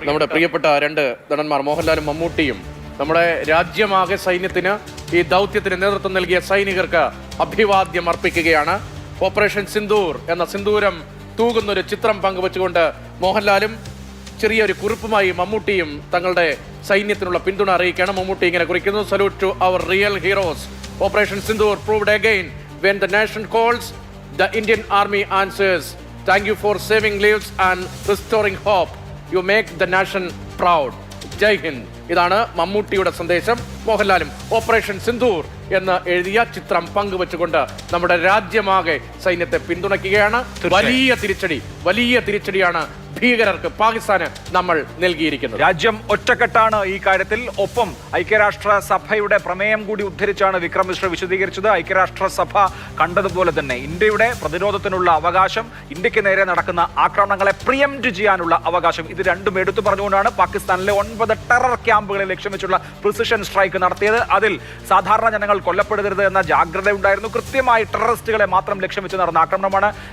നമ്മുടെ പ്രിയപ്പെട്ട രണ്ട് നടന്മാർ മോഹൻലാലും മമ്മൂട്ടിയും നമ്മുടെ രാജ്യമാകെ സൈന്യത്തിന് ഈ ദൗത്യത്തിന് നേതൃത്വം നൽകിയ സൈനികർക്ക് അഭിവാദ്യം അർപ്പിക്കുകയാണ്. ഓപ്പറേഷൻ സിന്ദൂർ എന്ന സിന്ദൂരം തൂകുന്നൊരു ചിത്രം പങ്കുവച്ചുകൊണ്ട് മോഹൻലാലും ചെറിയൊരു കുറിപ്പുമായി മമ്മൂട്ടിയും തങ്ങളുടെ സൈന്യത്തിനുള്ള പിന്തുണ അറിയിക്കുകയാണ്. മമ്മൂട്ടി ഇങ്ങനെ കുറിക്കുന്നു: salute to our real heroes. Operation Sindoor proved again when the nation calls, the Indian army answers. Thank you for saving lives and restoring hope. You make the nation proud. ജയ് ഹിന്ദ്. ഇതാണ് മമ്മൂട്ടിയുടെ സന്ദേശം. മോഹൻലാലും ഓപ്പറേഷൻ സിന്ദൂർ എന്ന് എഴുതിയ ചിത്രം പങ്കുവെച്ചുകൊണ്ട് നമ്മുടെ രാജ്യമാകെ സൈന്യത്തെ പിന്തുണയ്ക്കുകയാണ്. വലിയ തിരിച്ചടിയാണ് ഭീകരർക്ക് പാകിസ്ഥാന് നമ്മൾ നൽകിയിരിക്കുന്നത്. രാജ്യം ഒറ്റക്കെട്ടാണ് ഈ കാര്യത്തിൽ. ഒപ്പം ഐക്യരാഷ്ട്ര സഭയുടെ പ്രമേയം കൂടി ഉദ്ധരിച്ചാണ് വിക്രം മിശ്ര വിശദീകരിച്ചത്. ഐക്യരാഷ്ട്ര സഭ കണ്ടതുപോലെ തന്നെ ഇന്ത്യയുടെ പ്രതിരോധത്തിനുള്ള അവകാശം, ഇന്ത്യക്ക് നേരെ നടക്കുന്ന ആക്രമണങ്ങളെ പ്രിയംപ്റ്റ് ചെയ്യാനുള്ള അവകാശം, ഇത് രണ്ടും എടുത്തു പറഞ്ഞുകൊണ്ടാണ് പാകിസ്ഥാനിലെ 9 ടെറർ ക്യാമ്പുകളെ ലക്ഷ്യം വെച്ചുള്ള പ്രിസിഷൻ സ്ട്രൈക്ക് നടത്തിയത്. അതിൽ സാധാരണ ജനങ്ങൾ കൊല്ലപ്പെടരുത് എന്ന ജാഗ്രത ഉണ്ടായിരുന്നു. കൃത്യമായി ടെററിസ്റ്റുകളെ മാത്രം ലക്ഷ്യം വെച്ച് നടന്ന ആക്രമണമാണ്.